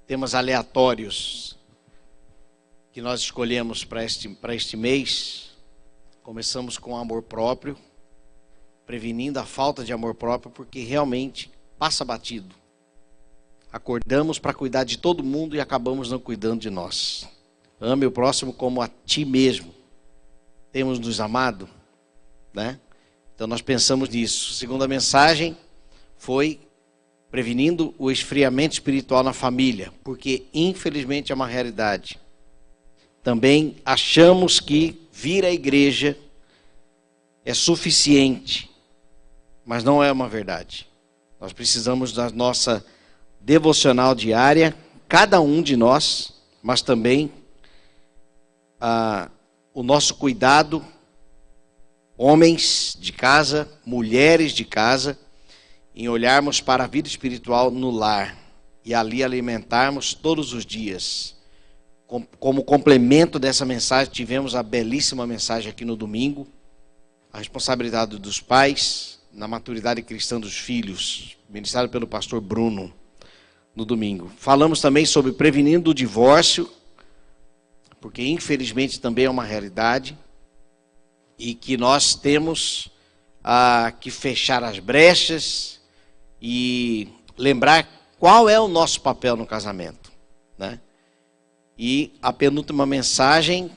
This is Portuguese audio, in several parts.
temas aleatórios que nós escolhemos para este mês. Começamos com amor próprio, prevenindo a falta de amor próprio, porque realmente passa batido. Acordamos para cuidar de todo mundo e acabamos não cuidando de nós. Ame o próximo como a ti mesmo. Temos nos amado, né? Então nós pensamos nisso. A segunda mensagem foi prevenindo o esfriamento espiritual na família, porque infelizmente é uma realidade. Também achamos que vir à igreja é suficiente, mas não é uma verdade. Nós precisamos da nossa devocional diária, cada um de nós, mas também o nosso cuidado, homens de casa, mulheres de casa, em olharmos para a vida espiritual no lar e ali alimentarmos todos os dias. Como complemento dessa mensagem, tivemos a belíssima mensagem aqui no domingo, a responsabilidade dos pais na maturidade cristã dos filhos, ministrado pelo pastor Bruno no domingo. Falamos também sobre prevenindo o divórcio, porque infelizmente também é uma realidade, e que nós temos que fechar as brechas e lembrar qual é o nosso papel no casamento, né? E a penúltima mensagem,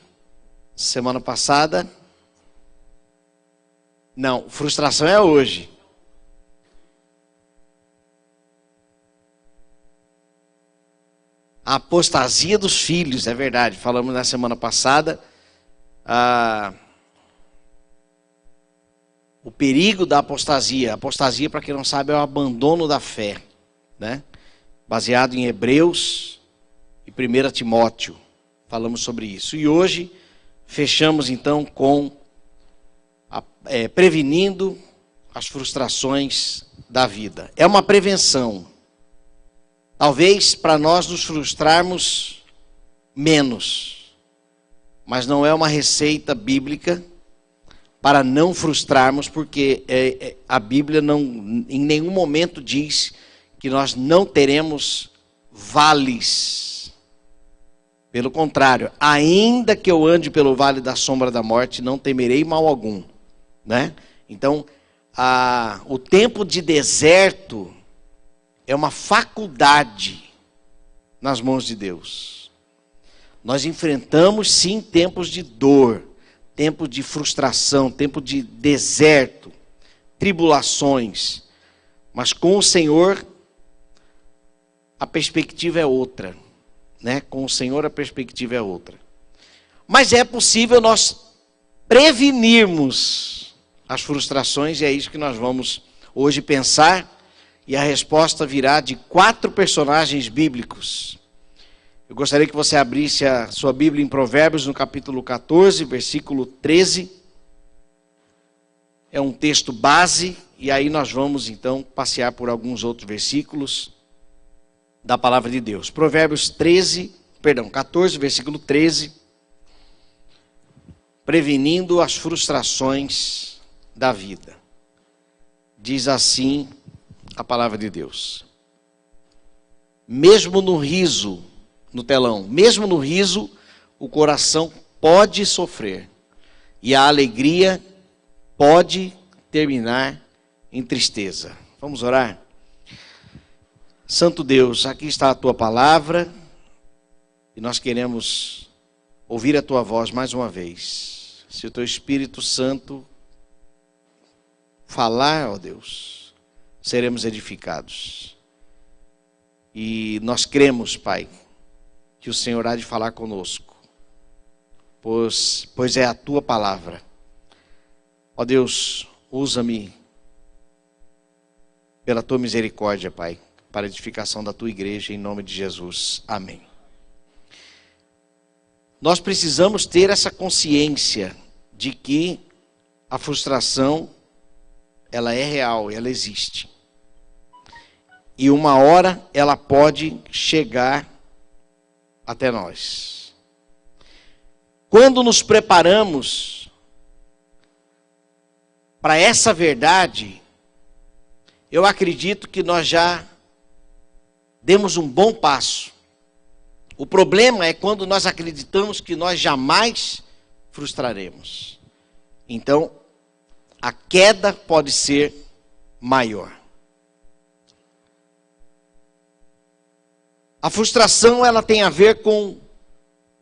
semana passada, não, frustração é hoje. A apostasia dos filhos, é verdade, falamos na semana passada. O perigo da apostasia. Apostasia, para quem não sabe, é o abandono da fé, né? Baseado em Hebreus e 1 Timóteo. Falamos sobre isso. E hoje fechamos então com prevenindo as frustrações da vida. É uma prevenção. Talvez para nós nos frustrarmos menos, mas não é uma receita bíblica para não frustrarmos, porque a Bíblia em nenhum momento diz que nós não teremos vales. Pelo contrário, ainda que eu ande pelo vale da sombra da morte, não temerei mal algum, né? Então, o tempo de deserto é uma faculdade nas mãos de Deus. Nós enfrentamos sim tempos de dor, tempo de frustração, tempo de deserto, tribulações, mas com o Senhor a perspectiva é outra, né? Com o Senhor a perspectiva é outra. Mas é possível nós prevenirmos as frustrações, e é isso que nós vamos hoje pensar, e a resposta virá de 4 personagens bíblicos. Eu gostaria que você abrisse a sua Bíblia em Provérbios, no capítulo 14, versículo 13. É um texto base, e aí nós vamos então passear por alguns outros versículos da palavra de Deus. Provérbios 14, versículo 13. Prevenindo as frustrações da vida. Diz assim a palavra de Deus. Mesmo no riso, no telão, mesmo no riso, o coração pode sofrer, e a alegria pode terminar em tristeza. Vamos orar? Santo Deus, aqui está a tua palavra, e nós queremos ouvir a tua voz mais uma vez. Se o teu Espírito Santo falar, ó Deus, seremos edificados. E nós cremos, Pai, que o Senhor há de falar conosco, pois é a tua palavra. Ó Deus, usa-me pela tua misericórdia, Pai, para a edificação da tua igreja, em nome de Jesus. Amém. Nós precisamos ter essa consciência de que a frustração, ela é real, ela existe. E uma hora ela pode chegar até nós. Quando nos preparamos para essa verdade, eu acredito que nós já demos um bom passo O problema é quando nós acreditamos que nós jamais frustraremos. Então, a queda pode ser maior. A frustração, ela tem a ver com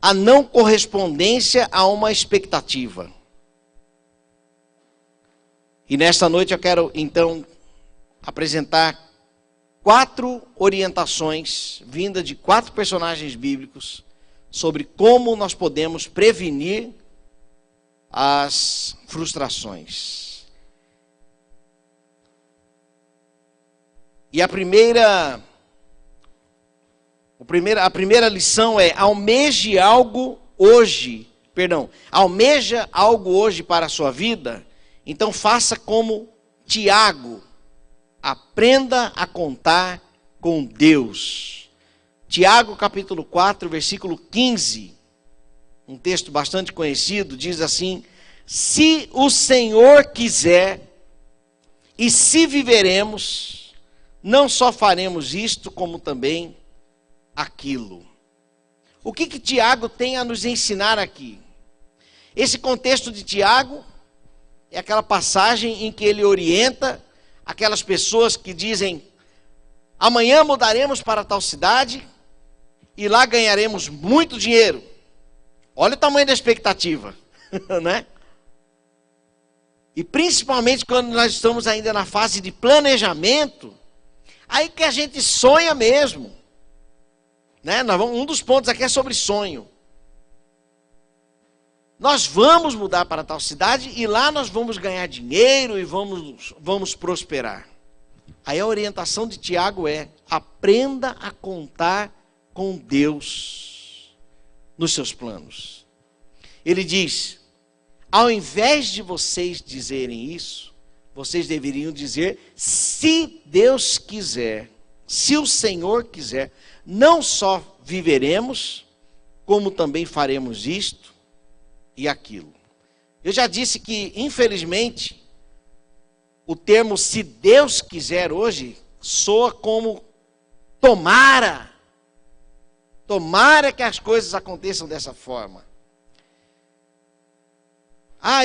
a não correspondência a uma expectativa. E nesta noite eu quero, então, apresentar 4 orientações vindas de 4 personagens bíblicos sobre como nós podemos prevenir as frustrações. E a primeira lição é: almeja algo hoje para a sua vida, então faça como Tiago, aprenda a contar com Deus. Tiago capítulo 4, versículo 15, um texto bastante conhecido, diz assim: se o Senhor quiser, e se viveremos, não só faremos isto, como também aquilo. O que Tiago tem a nos ensinar aqui? Esse contexto de Tiago é aquela passagem em que ele orienta aquelas pessoas que dizem: amanhã mudaremos para tal cidade e lá ganharemos muito dinheiro. Olha o tamanho da expectativa, né? E principalmente quando nós estamos ainda na fase de planejamento, aí que a gente sonha mesmo, né? Um dos pontos aqui é sobre sonho. Nós vamos mudar para tal cidade e lá nós vamos ganhar dinheiro e vamos prosperar. Aí a orientação de Tiago é: aprenda a contar com Deus nos seus planos. Ele diz: ao invés de vocês dizerem isso, vocês deveriam dizer: se Deus quiser, se o Senhor quiser, não só viveremos, como também faremos isto e aquilo. Eu já disse que, infelizmente, o termo "se Deus quiser" hoje soa como tomara que as coisas aconteçam dessa forma.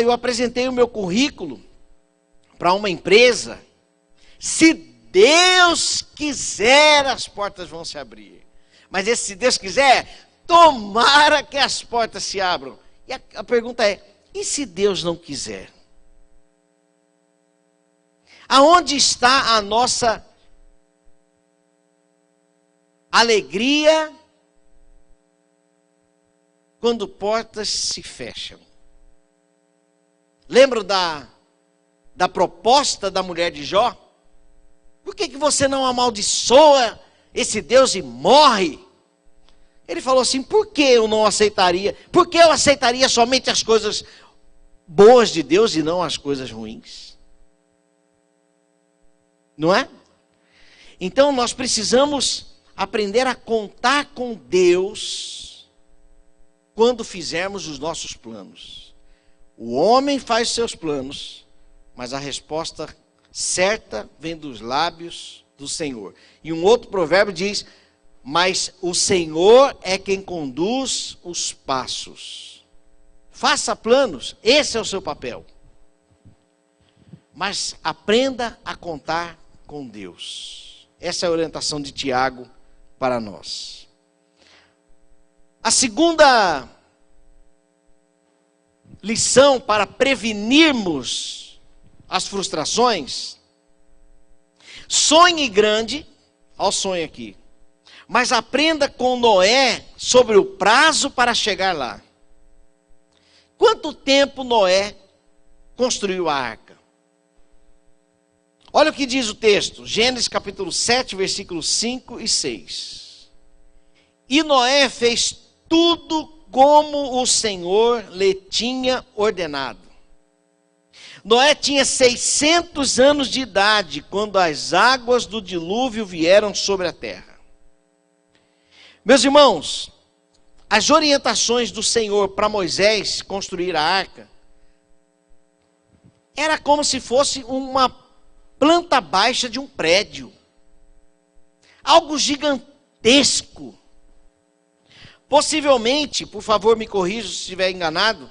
Eu apresentei o meu currículo para uma empresa. Se Deus quiser, as portas vão se abrir. Mas esse "se Deus quiser", tomara que as portas se abram. E a pergunta é: e se Deus não quiser? Aonde está a nossa alegria quando portas se fecham? Lembra da proposta da mulher de Jó? Por que você não amaldiçoa esse Deus e morre? Ele falou assim: por que eu não aceitaria? Por que eu aceitaria somente as coisas boas de Deus e não as coisas ruins? Não é? Então nós precisamos aprender a contar com Deus quando fizermos os nossos planos. O homem faz seus planos, mas a resposta certa vem dos lábios do Senhor. E um outro provérbio diz: mas o Senhor é quem conduz os passos. Faça planos, esse é o seu papel. Mas aprenda a contar com Deus. Essa é a orientação de Tiago para nós. A segunda lição para prevenirmos as frustrações: sonhe grande, olha o sonho aqui, mas aprenda com Noé sobre o prazo para chegar lá. Quanto tempo Noé construiu a arca? Olha o que diz o texto, Gênesis capítulo 7, versículos 5 e 6. E Noé fez tudo como o Senhor lhe tinha ordenado. Noé tinha 600 anos de idade quando as águas do dilúvio vieram sobre a terra. Meus irmãos, as orientações do Senhor para Moisés construir a arca era como se fosse uma planta baixa de um prédio. Algo gigantesco. Possivelmente, por favor me corrija se estiver enganado,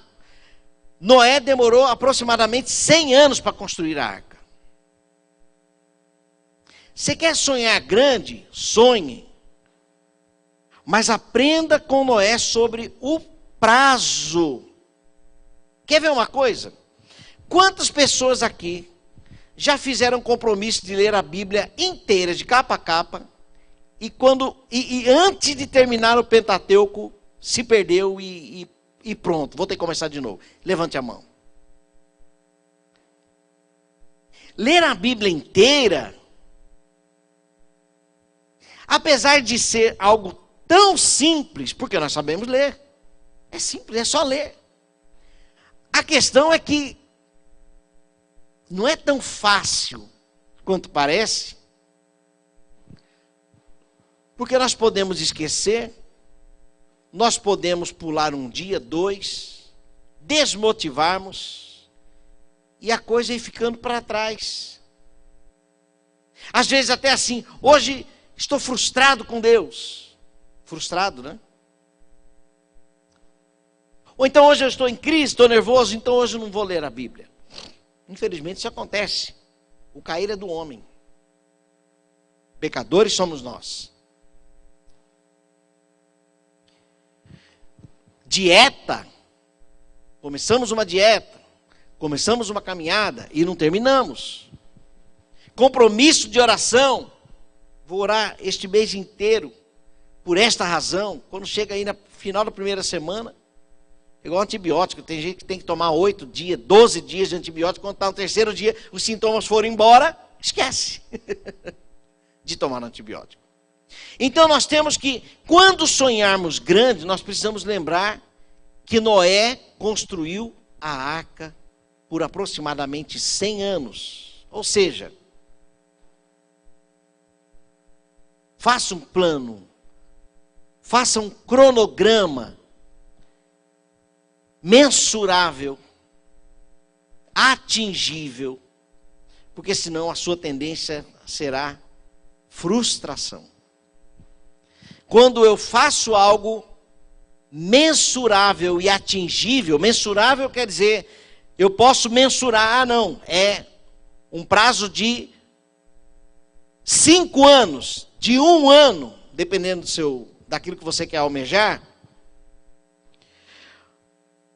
Noé demorou aproximadamente 100 anos para construir a arca. Você quer sonhar grande? Sonhe. Mas aprenda com Noé sobre o prazo. Quer ver uma coisa? Quantas pessoas aqui já fizeram compromisso de ler a Bíblia inteira, de capa a capa, e antes de terminar o Pentateuco, se perdeu e pronto, vou ter que começar de novo. Levante a mão. Ler a Bíblia inteira, apesar de ser algo tão simples, porque nós sabemos ler. É simples, é só ler. A questão é que não é tão fácil quanto parece, porque nós podemos esquecer, nós podemos pular um dia, 2, desmotivarmos, e a coisa ir ficando para trás. Às vezes até assim, hoje estou frustrado com Deus. Frustrado, né? Ou então hoje eu estou em crise, estou nervoso, então hoje eu não vou ler a Bíblia. Infelizmente isso acontece. O cair é do homem. Pecadores somos nós. Dieta. Começamos uma dieta. Começamos uma caminhada e não terminamos. Compromisso de oração. Vou orar este mês inteiro. Por esta razão, quando chega aí no final da primeira semana, igual antibiótico, tem gente que tem que tomar 8 dias, 12 dias de antibiótico, quando está no terceiro dia, os sintomas foram embora, esquece de tomar antibiótico. Então nós temos que, quando sonharmos grande, nós precisamos lembrar que Noé construiu a arca por aproximadamente 100 anos. Ou seja, faça um plano, faça um cronograma mensurável, atingível, porque senão a sua tendência será frustração. Quando eu faço algo mensurável e atingível, mensurável quer dizer, eu posso mensurar, não, é um prazo de 5 anos, de 1 ano, dependendo daquilo que você quer almejar.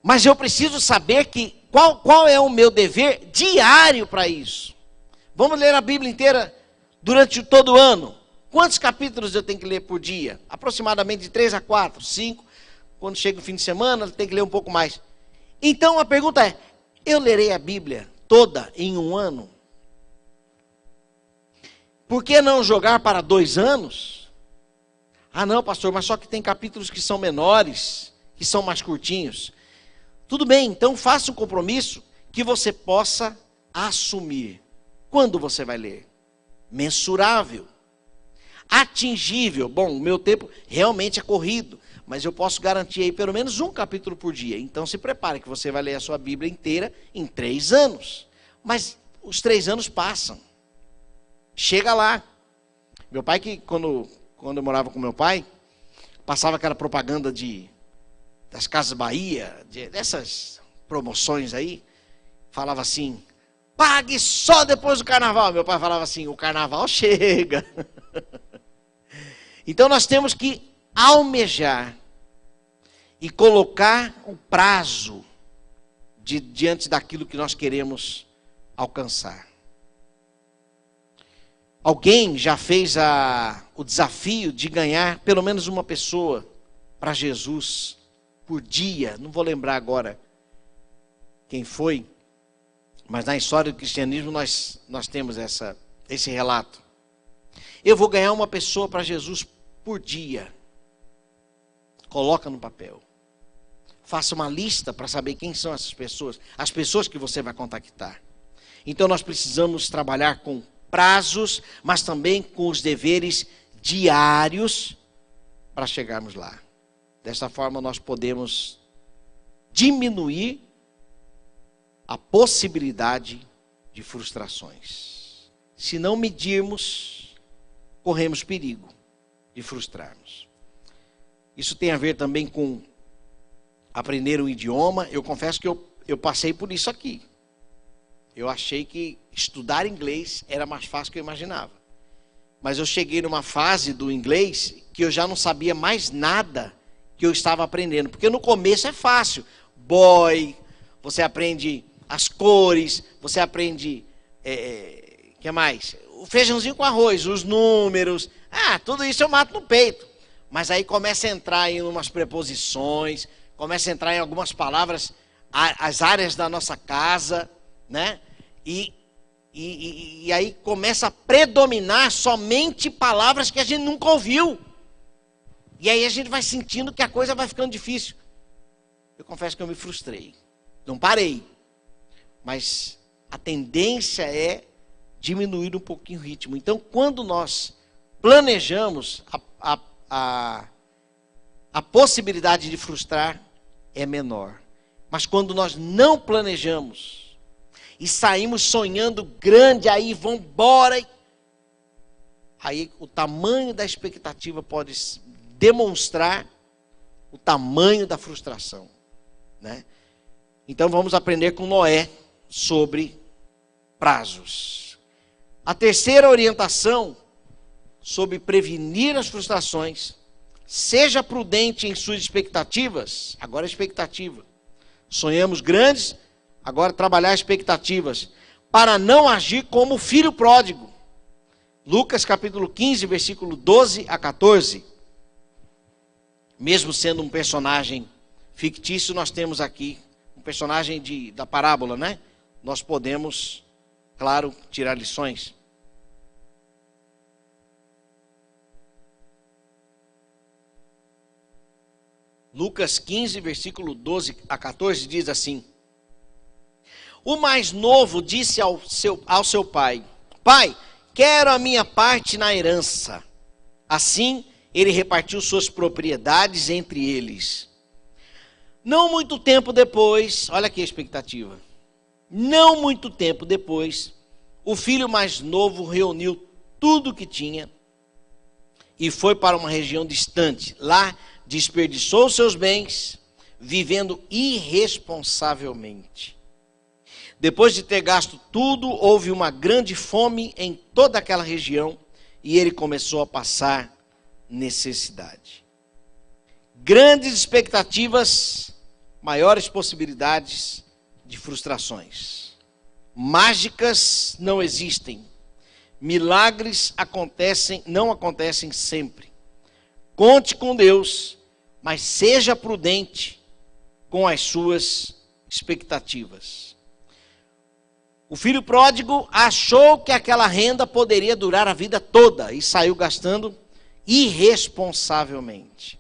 Mas eu preciso saber qual é o meu dever diário para isso. Vamos ler a Bíblia inteira durante todo o ano. Quantos capítulos eu tenho que ler por dia? Aproximadamente de 3 a 4, 5. Quando chega o fim de semana, tem que ler um pouco mais. Então a pergunta é, eu lerei a Bíblia toda em 1 ano? Por que não jogar para 2 anos? Ah não, pastor, mas só que tem capítulos que são menores, que são mais curtinhos. Tudo bem, então faça um compromisso que você possa assumir. Quando você vai ler? Mensurável. Atingível. Bom, o meu tempo realmente é corrido, mas eu posso garantir aí pelo menos 1 capítulo por dia. Então se prepare que você vai ler a sua Bíblia inteira em 3 anos. Mas os 3 anos passam. Chega lá. Meu pai, que quando eu morava com meu pai, passava aquela propaganda das Casas Bahia, dessas promoções aí, falava assim, pague só depois do carnaval. Meu pai falava assim, o carnaval chega. Então nós temos que almejar e colocar o prazo diante daquilo que nós queremos alcançar. Alguém já fez o desafio de ganhar pelo menos uma pessoa para Jesus por dia? Não vou lembrar agora quem foi, mas na história do cristianismo nós temos esse relato. Eu vou ganhar uma pessoa para Jesus por dia. Coloca no papel. Faça uma lista para saber quem são essas pessoas, as pessoas que você vai contactar. Então nós precisamos trabalhar com prazos, mas também com os deveres diários para chegarmos lá. Desta forma nós podemos diminuir a possibilidade de frustrações. Se não medirmos, corremos perigo de frustrarmos. Isso tem a ver também com aprender um idioma. Eu confesso que eu passei por isso aqui. Eu achei que estudar inglês era mais fácil do que eu imaginava. Mas eu cheguei numa fase do inglês que eu já não sabia mais nada que eu estava aprendendo. Porque no começo é fácil. Boy, você aprende as cores, você aprende... que mais? O feijãozinho com arroz, os números. Tudo isso eu mato no peito. Mas aí começa a entrar em umas preposições, começa a entrar em algumas palavras, as áreas da nossa casa, né? E aí começa a predominar somente palavras que a gente nunca ouviu. E aí a gente vai sentindo que a coisa vai ficando difícil. Eu confesso que eu me frustrei. Não parei. Mas a tendência é diminuir um pouquinho o ritmo. Então, quando nós planejamos, a possibilidade de frustrar é menor. Mas quando nós não planejamos e saímos sonhando grande, aí vamos embora, aí o tamanho da expectativa pode demonstrar o tamanho da frustração, né? Então vamos aprender com Noé sobre prazos. A terceira orientação sobre prevenir as frustrações: seja prudente em suas expectativas. Agora a expectativa. Sonhamos grandes, agora trabalhar expectativas, para não agir como o filho pródigo. Lucas capítulo 15, versículo 12 a 14. Mesmo sendo um personagem fictício, nós temos aqui um personagem da parábola, né? Nós podemos, claro, tirar lições. Lucas 15, versículo 12 a 14 diz assim: o mais novo disse ao seu pai: Pai, quero a minha parte na herança. Assim, ele repartiu suas propriedades entre eles. Não muito tempo depois, olha aqui a expectativa. Não muito tempo depois, o filho mais novo reuniu tudo o que tinha e foi para uma região distante. Lá desperdiçou seus bens, vivendo irresponsavelmente. Depois de ter gasto tudo, houve uma grande fome em toda aquela região e ele começou a passar necessidade. Grandes expectativas, maiores possibilidades de frustrações. Mágicas não existem. Milagres não acontecem sempre. Conte com Deus, mas seja prudente com as suas expectativas. O filho pródigo achou que aquela renda poderia durar a vida toda e saiu gastando irresponsavelmente.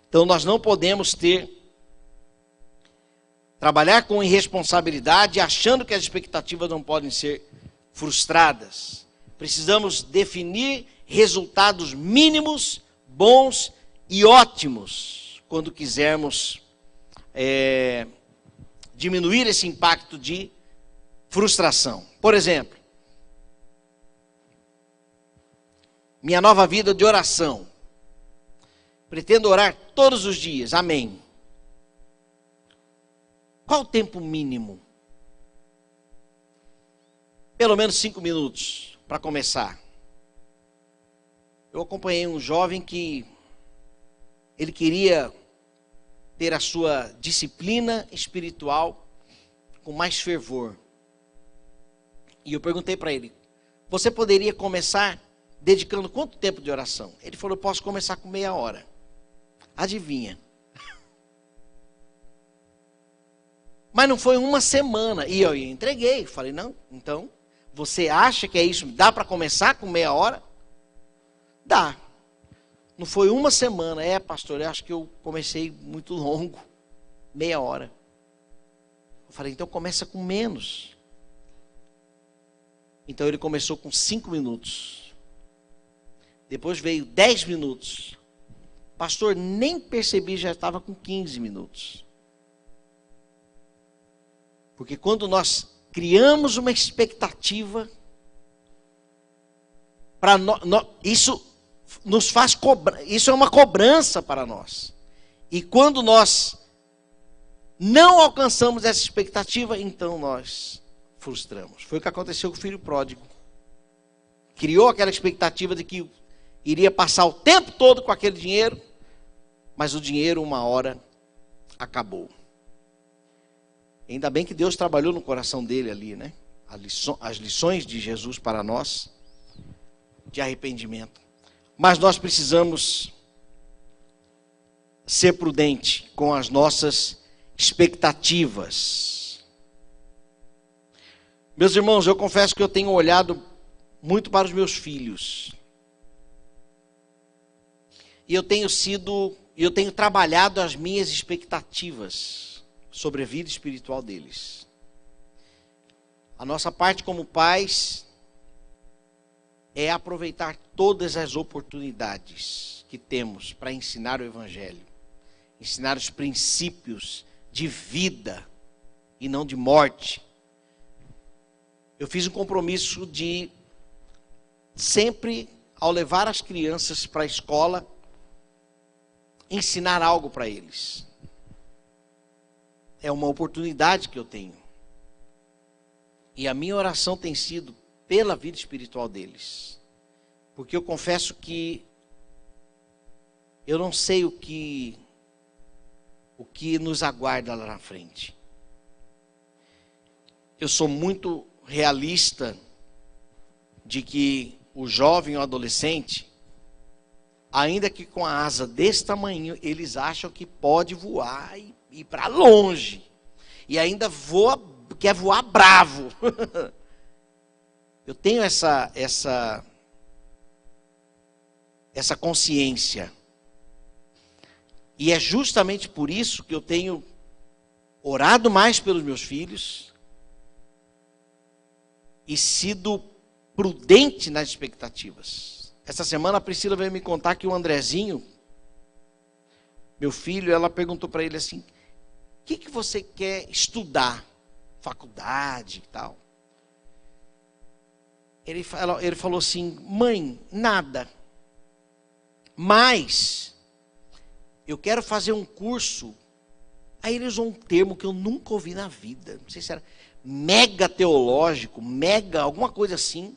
Então nós não podemos trabalhar com irresponsabilidade, achando que as expectativas não podem ser frustradas. Precisamos definir resultados mínimos, bons e ótimos, quando quisermos diminuir esse impacto de frustração. Por exemplo, minha nova vida de oração. Pretendo orar todos os dias, amém. Qual o tempo mínimo? Pelo menos 5 minutos para começar. Eu acompanhei um jovem que ele queria ter a sua disciplina espiritual com mais fervor. E eu perguntei para ele: você poderia começar dedicando quanto tempo de oração? Ele falou: eu posso começar com meia hora. Adivinha? Mas não foi uma semana. E eu entreguei. Falei: não, então, você acha que é isso? Dá para começar com meia hora? Dá. Não foi uma semana. Pastor, eu acho que eu comecei muito longo. Meia hora. Eu falei: então começa com menos. Então ele começou com 5 minutos. Depois veio 10 minutos. Pastor, nem percebi, já estava com 15 minutos. Porque quando nós criamos uma expectativa, isso nos faz cobrar. Isso é uma cobrança para nós. E quando nós não alcançamos essa expectativa, então nós frustramos. Foi o que aconteceu com o filho pródigo. Criou aquela expectativa de que iria passar o tempo todo com aquele dinheiro, mas o dinheiro uma hora acabou. Ainda bem que Deus trabalhou no coração dele ali, né? As lições de Jesus para nós, de arrependimento. Mas nós precisamos ser prudentes com as nossas expectativas. Meus irmãos, eu confesso que eu tenho olhado muito para os meus filhos. E eu tenho trabalhado as minhas expectativas sobre a vida espiritual deles. A nossa parte como pais é aproveitar todas as oportunidades que temos para ensinar o Evangelho, ensinar os princípios de vida e não de morte. Eu fiz um compromisso de sempre, ao levar as crianças para a escola, ensinar algo para eles. É uma oportunidade que eu tenho. E a minha oração tem sido pela vida espiritual deles. Porque eu confesso que eu não sei o que nos aguarda lá na frente. Eu sou muito realista de que o jovem ou adolescente, ainda que com a asa desse tamanho, eles acham que pode voar e ir para longe. E ainda quer voar bravo. Eu tenho essa consciência. E é justamente por isso que eu tenho orado mais pelos meus filhos e sido prudente nas expectativas. Essa semana a Priscila veio me contar que o Andrezinho, meu filho, ela perguntou para ele assim: o que você quer estudar? Faculdade e tal. Ele falou assim: mãe, nada. Mas eu quero fazer um curso. Aí ele usou um termo que eu nunca ouvi na vida. Não sei se era mega teológico, mega, alguma coisa assim.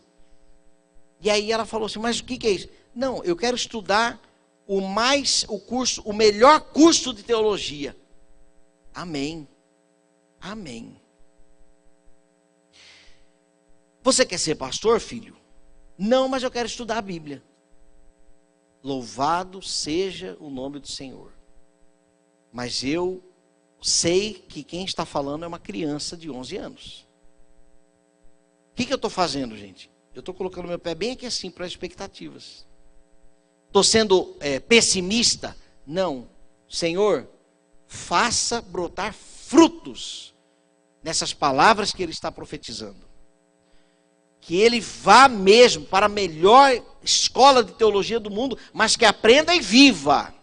E aí ela falou assim: mas o que é isso? Não, eu quero estudar o melhor curso de teologia. Amém. Amém. Você quer ser pastor, filho? Não, mas eu quero estudar a Bíblia. Louvado seja o nome do Senhor. Mas eu sei que quem está falando é uma criança de 11 anos. O que eu estou fazendo, gente? Eu estou colocando meu pé bem aqui assim para as expectativas. Estou sendo pessimista? Não. Senhor, faça brotar frutos nessas palavras que Ele está profetizando. Que ele vá mesmo para a melhor escola de teologia do mundo, mas que aprenda e viva.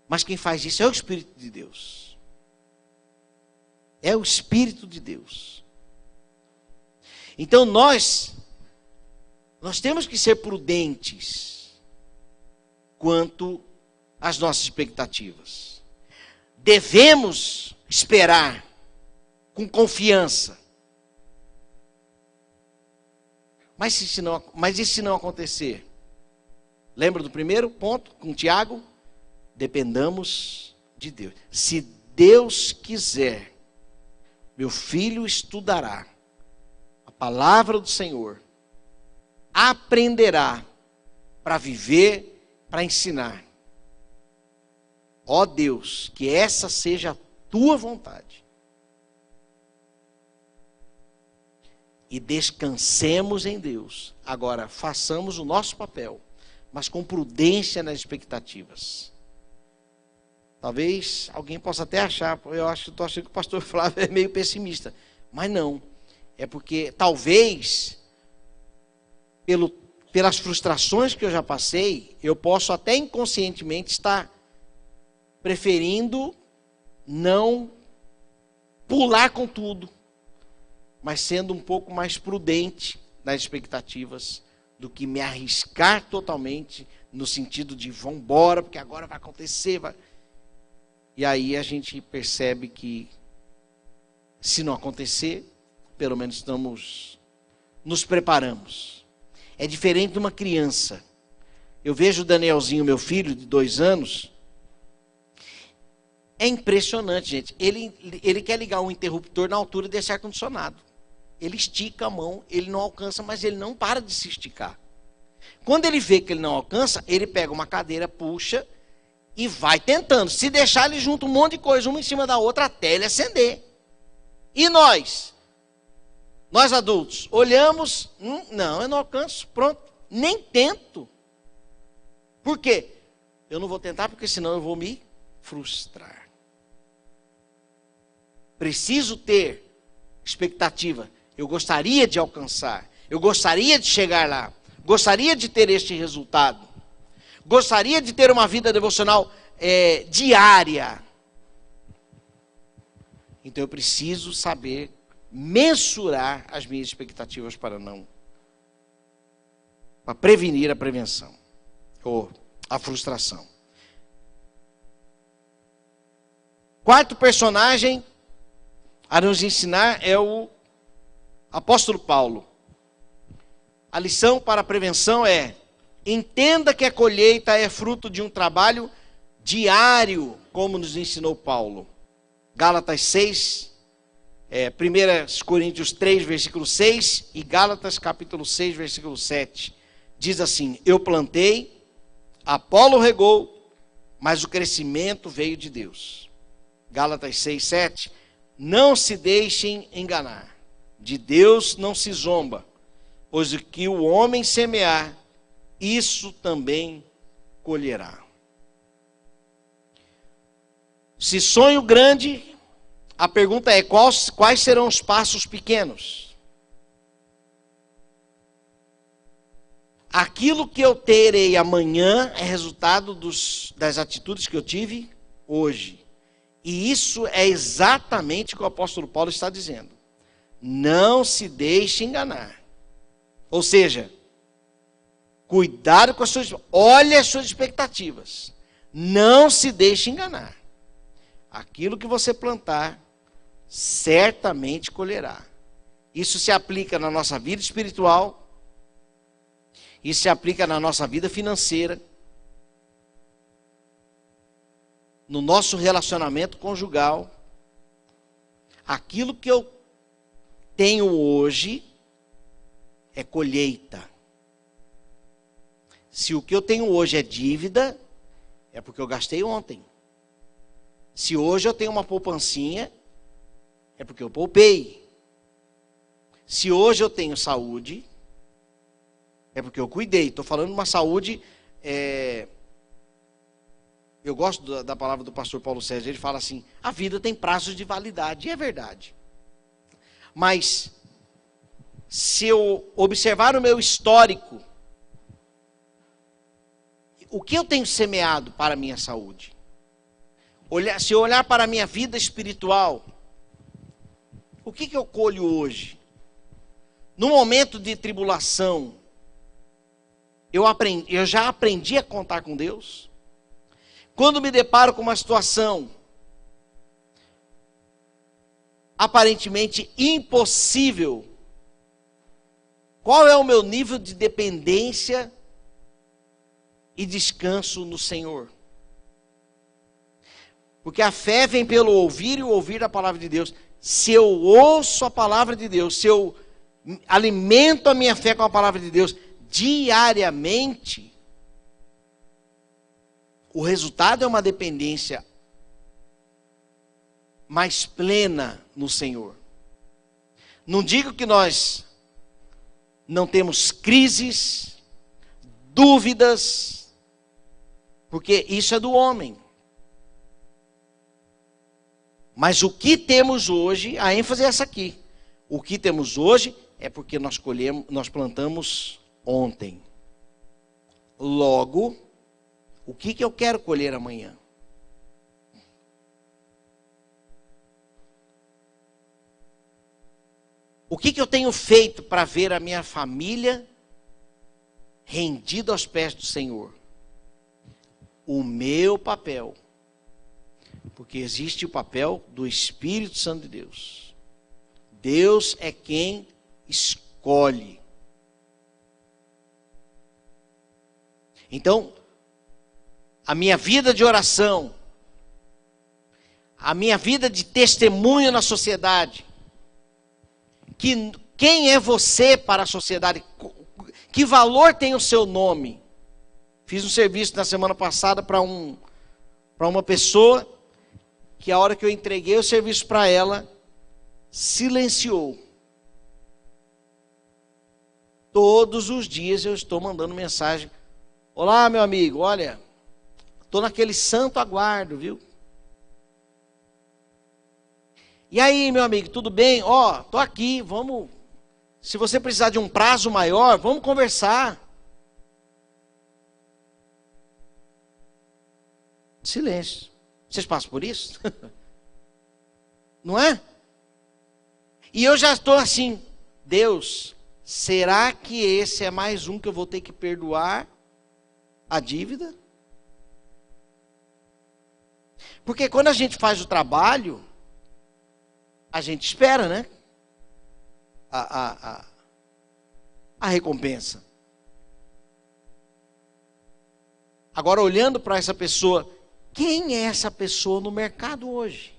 Mas quem faz isso é o Espírito de Deus. É o Espírito de Deus. Então nós temos que ser prudentes quanto às nossas expectativas. Devemos esperar com confiança. Mas e se não acontecer? Lembra do primeiro ponto com Tiago? Dependamos de Deus. Se Deus quiser, meu filho estudará a palavra do Senhor, aprenderá para viver, para ensinar. Ó Deus, que essa seja a tua vontade. E descansemos em Deus. Agora, façamos o nosso papel, mas com prudência nas expectativas. Talvez alguém possa até achar, estou achando que o pastor Flávio é meio pessimista. Mas não. É porque talvez, pelas frustrações que eu já passei, eu posso até inconscientemente estar preferindo não pular com tudo, mas sendo um pouco mais prudente nas expectativas do que me arriscar totalmente no sentido de vamos embora, porque agora vai acontecer. E aí a gente percebe que, se não acontecer, pelo menos nos preparamos. É diferente de uma criança. Eu vejo o Danielzinho, meu filho, de 2 anos. É impressionante, gente. Ele quer ligar um interruptor na altura desse ar-condicionado. Ele estica a mão, ele não alcança, mas ele não para de se esticar. Quando ele vê que ele não alcança, ele pega uma cadeira, puxa e vai tentando. Se deixar, ele junta um monte de coisa, uma em cima da outra, até ele acender. E nós adultos, olhamos, não, eu não alcanço, pronto, nem tento. Por quê? Eu não vou tentar, porque senão eu vou me frustrar. Preciso ter expectativa. Eu gostaria de alcançar, eu gostaria de chegar lá, gostaria de ter este resultado, gostaria de ter uma vida devocional diária. Então eu preciso saber mensurar as minhas expectativas para prevenir a prevenção ou a frustração. Quarto personagem a nos ensinar é o apóstolo Paulo. A lição para a prevenção é: entenda que a colheita é fruto de um trabalho diário, como nos ensinou Paulo. Gálatas 6, 1 Coríntios 3, versículo 6 e Gálatas capítulo 6, versículo 7. Diz assim: eu plantei, Apolo regou, mas o crescimento veio de Deus. Gálatas 6, 7. Não se deixem enganar. De Deus não se zomba, pois o que o homem semear, isso também colherá. Se sonho grande, a pergunta é: quais serão os passos pequenos? Aquilo que eu terei amanhã é resultado das atitudes que eu tive hoje. E isso é exatamente o que o apóstolo Paulo está dizendo. Não se deixe enganar. Ou seja, cuidado com as suas... Olhe as suas expectativas. Não se deixe enganar. Aquilo que você plantar, certamente colherá. Isso se aplica na nossa vida espiritual. Isso se aplica na nossa vida financeira. No nosso relacionamento conjugal. Aquilo que eu tenho hoje é colheita. Se o que eu tenho hoje é dívida, é porque eu gastei ontem. Se hoje eu tenho uma poupancinha, é porque eu poupei. Se hoje eu tenho saúde, é porque eu cuidei. Estou falando de uma saúde... Eu gosto da palavra do pastor Paulo César. Ele fala assim: a vida tem prazos de validade. E é verdade. Mas, se eu observar o meu histórico, o que eu tenho semeado para a minha saúde? Se eu olhar para a minha vida espiritual, o que eu colho hoje? No momento de tribulação, eu já aprendi a contar com Deus? Quando me deparo com uma situação aparentemente impossível, qual é o meu nível de dependência e descanso no Senhor? Porque a fé vem pelo ouvir e o ouvir a palavra de Deus. Se eu ouço a palavra de Deus, se eu alimento a minha fé com a palavra de Deus diariamente, o resultado é uma dependência mais plena no Senhor. Não digo que nós não temos crises, dúvidas, porque isso é do homem. Mas o que temos hoje, a ênfase é essa aqui. O que temos hoje é porque nós plantamos ontem. Logo, o que eu quero colher amanhã? O que eu tenho feito para ver a minha família rendido aos pés do Senhor. O meu papel, porque existe o papel do Espírito Santo de Deus. Deus é quem escolhe. Então, a minha vida de oração, a minha vida de testemunho na sociedade, quem é você para a sociedade? Que valor tem o seu nome? Fiz um serviço na semana passada para uma pessoa que a hora que eu entreguei o serviço para ela, silenciou. Todos os dias eu estou mandando mensagem. Olá, meu amigo, olha, estou naquele santo aguardo, viu? E aí, meu amigo, tudo bem? Ó, estou aqui, vamos... Se você precisar de um prazo maior, vamos conversar. Silêncio. Vocês passam por isso? Não é? E eu já estou assim, Deus, será que esse é mais um que eu vou ter que perdoar a dívida? Porque quando a gente faz o trabalho, a gente espera, né? A recompensa. Agora, olhando para essa pessoa, quem é essa pessoa no mercado hoje?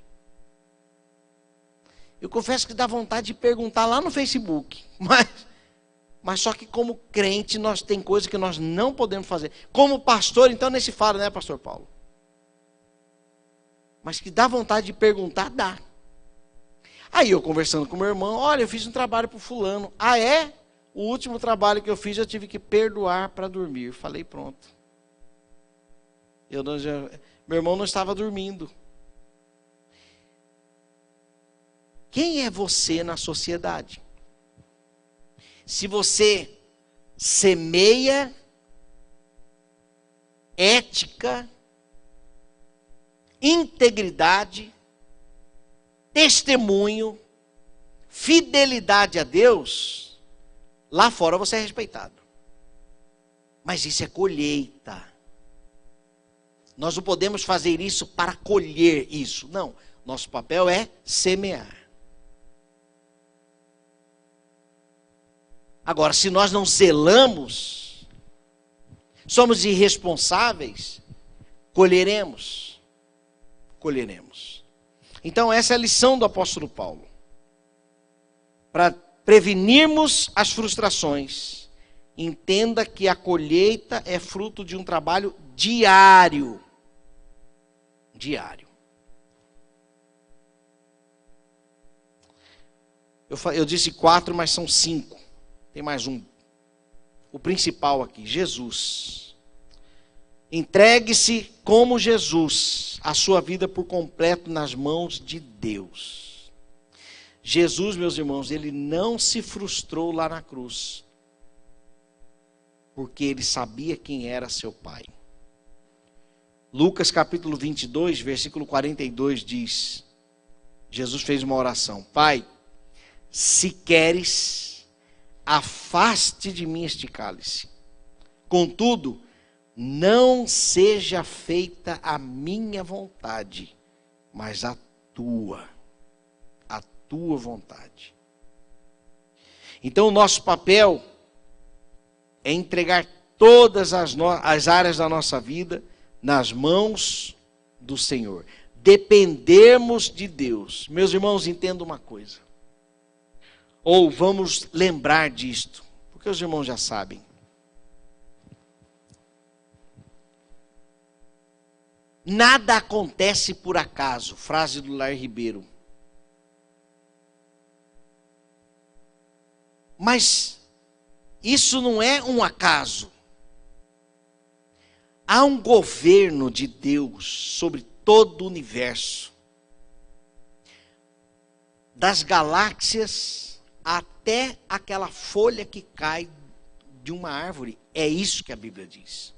Eu confesso que dá vontade de perguntar lá no Facebook, mas só que como crente, nós tem coisas que nós não podemos fazer. Como pastor, então nem se fala, né, pastor Paulo? Mas que dá vontade de perguntar, dá. Aí eu conversando com meu irmão, olha, eu fiz um trabalho para o fulano. Ah, é? O último trabalho que eu fiz, eu tive que perdoar para dormir. Falei, pronto. Meu irmão não estava dormindo. Quem é você na sociedade? Se você semeia ética, integridade, testemunho, fidelidade a Deus, lá fora você é respeitado. Mas isso é colheita. Nós não podemos fazer isso para colher isso. Não, nosso papel é semear. Agora, se nós não zelamos, somos irresponsáveis, colheremos. Então, essa é a lição do apóstolo Paulo. Para prevenirmos as frustrações, entenda que a colheita é fruto de um trabalho diário. Eu disse 4, mas são 5. Tem mais um. O principal aqui, Jesus. Entregue-se como Jesus, a sua vida por completo nas mãos de Deus. Jesus, meus irmãos, ele não se frustrou lá na cruz, porque ele sabia quem era seu Pai. Lucas capítulo 22, versículo 42 diz, Jesus fez uma oração, Pai, se queres, afaste de mim este cálice. Contudo, não seja feita a minha vontade, mas a tua vontade. Então, o nosso papel é entregar todas as áreas da nossa vida nas mãos do Senhor. Dependermos de Deus. Meus irmãos, entendam uma coisa. Ou vamos lembrar disto, porque os irmãos já sabem. Nada acontece por acaso, frase do Lair Ribeiro. Mas isso não é um acaso. Há um governo de Deus sobre todo o universo. Das galáxias até aquela folha que cai de uma árvore. É isso que a Bíblia diz.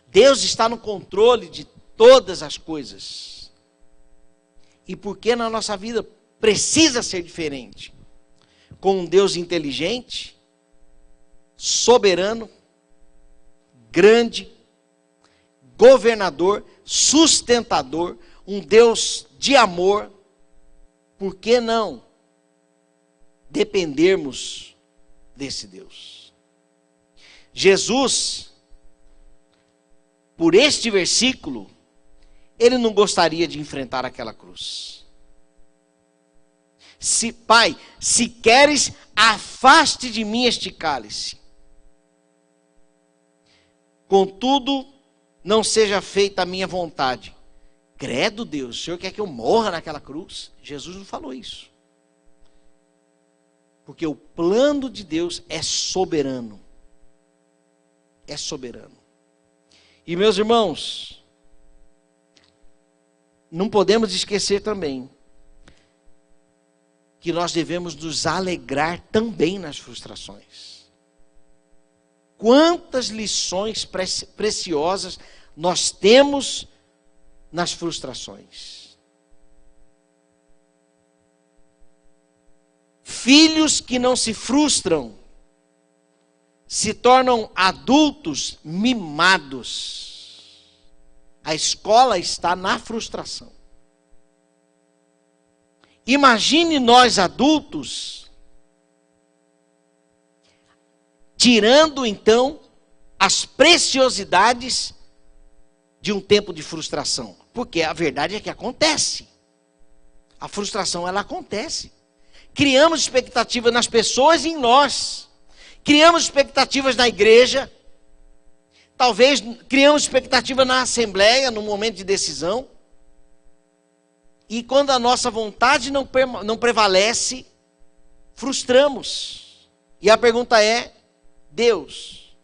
Deus está no controle de todas as coisas. E porque na nossa vida precisa ser diferente. Com um Deus inteligente, soberano, grande, governador, sustentador, um Deus de amor, por que não dependermos desse Deus? Jesus, por este versículo, ele não gostaria de enfrentar aquela cruz. Pai, se queres, afaste de mim este cálice. Contudo, não seja feita a minha vontade. Credo, Deus, o Senhor quer que eu morra naquela cruz? Jesus não falou isso. Porque o plano de Deus é soberano. É soberano. E meus irmãos, não podemos esquecer também que nós devemos nos alegrar também nas frustrações. Quantas lições preciosas nós temos nas frustrações. Filhos que não se frustram se tornam adultos mimados. A escola está na frustração. Imagine nós adultos tirando então as preciosidades de um tempo de frustração. Porque a verdade é que acontece. A frustração, ela acontece. Criamos expectativas nas pessoas e em nós. Criamos expectativas na igreja. Talvez criamos expectativa na assembleia, no momento de decisão. E quando a nossa vontade não prevalece, frustramos. E a pergunta é, Deus,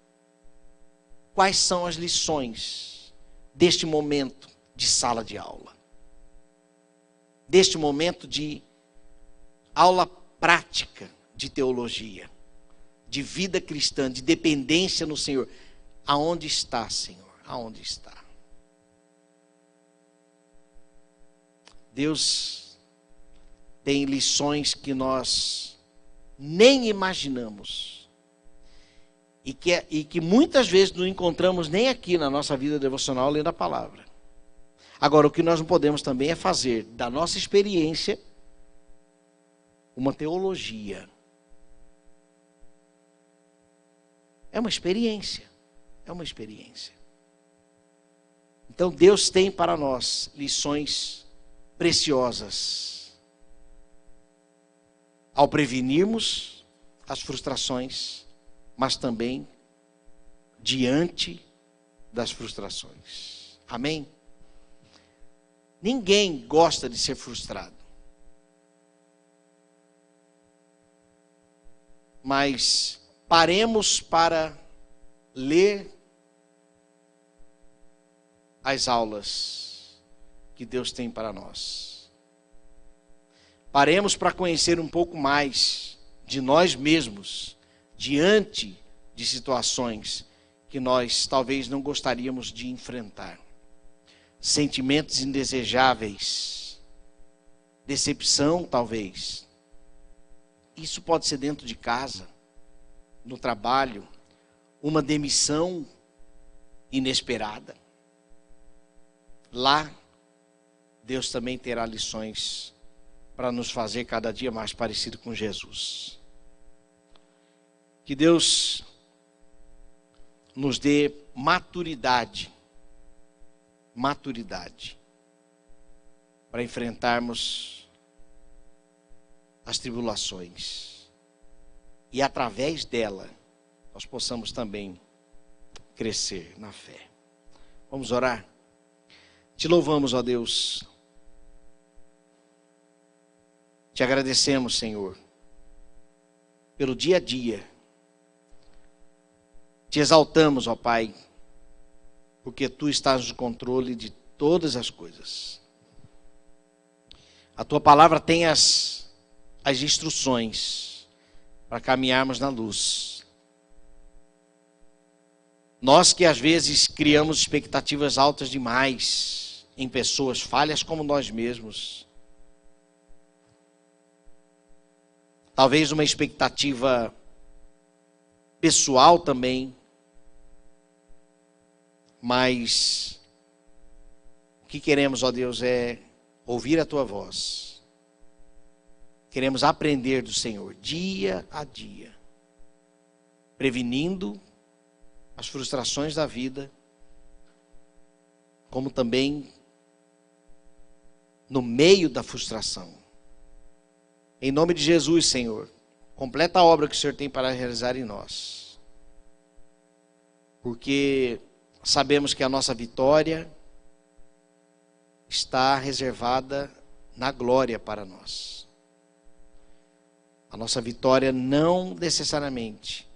quais são as lições deste momento de sala de aula? Deste momento de aula prática de teologia, de vida cristã, de dependência no Senhor. Aonde está, Senhor? Aonde está? Deus tem lições que nós nem imaginamos. E que muitas vezes não encontramos nem aqui na nossa vida devocional lendo a palavra. Agora, o que nós não podemos também é fazer da nossa experiência uma teologia. É uma experiência. É uma experiência. Então, Deus tem para nós lições preciosas ao prevenirmos as frustrações, mas também diante das frustrações. Amém? Ninguém gosta de ser frustrado. Mas paremos para ler as aulas que Deus tem para nós. Paremos para conhecer um pouco mais de nós mesmos diante de situações que nós talvez não gostaríamos de enfrentar. Sentimentos indesejáveis, decepção talvez. Isso pode ser dentro de casa, no trabalho, uma demissão inesperada. Lá, Deus também terá lições para nos fazer cada dia mais parecido com Jesus. Que Deus nos dê maturidade para enfrentarmos as tribulações e através dela nós possamos também crescer na fé. Vamos orar? Te louvamos, ó Deus. Te agradecemos, Senhor, pelo dia a dia. Te exaltamos, ó Pai, porque Tu estás no controle de todas as coisas. A Tua palavra tem as instruções para caminharmos na luz. Nós que às vezes criamos expectativas altas demais em pessoas falhas como nós mesmos. Talvez uma expectativa pessoal também. Mas o que queremos, ó Deus, é ouvir a tua voz. Queremos aprender do Senhor dia a dia, prevenindo as frustrações da vida, como também no meio da frustração. Em nome de Jesus, Senhor, completa a obra que o Senhor tem para realizar em nós. Porque sabemos que a nossa vitória está reservada na glória para nós. A nossa vitória não necessariamente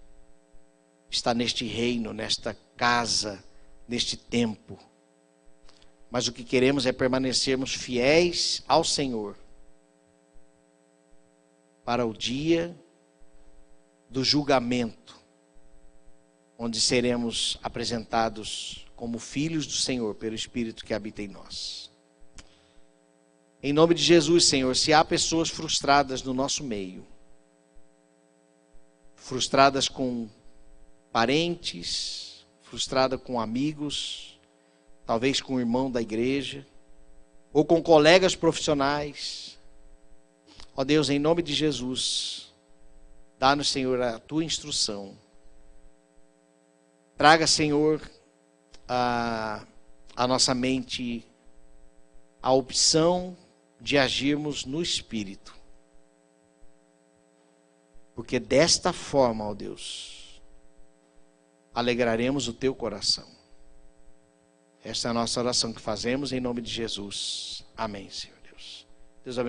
está neste reino, nesta casa, neste tempo. Mas o que queremos é permanecermos fiéis ao Senhor para o dia do julgamento, onde seremos apresentados como filhos do Senhor pelo Espírito que habita em nós. Em nome de Jesus, Senhor, se há pessoas frustradas no nosso meio, frustradas com parentes, frustradas com amigos, talvez com o irmão da igreja, ou com colegas profissionais, ó Deus, em nome de Jesus, dá-nos, Senhor, a tua instrução. Traga, Senhor, a nossa mente a opção de agirmos no Espírito. Porque desta forma, ó Deus, alegraremos o teu coração. Esta é a nossa oração que fazemos em nome de Jesus. Amém, Senhor.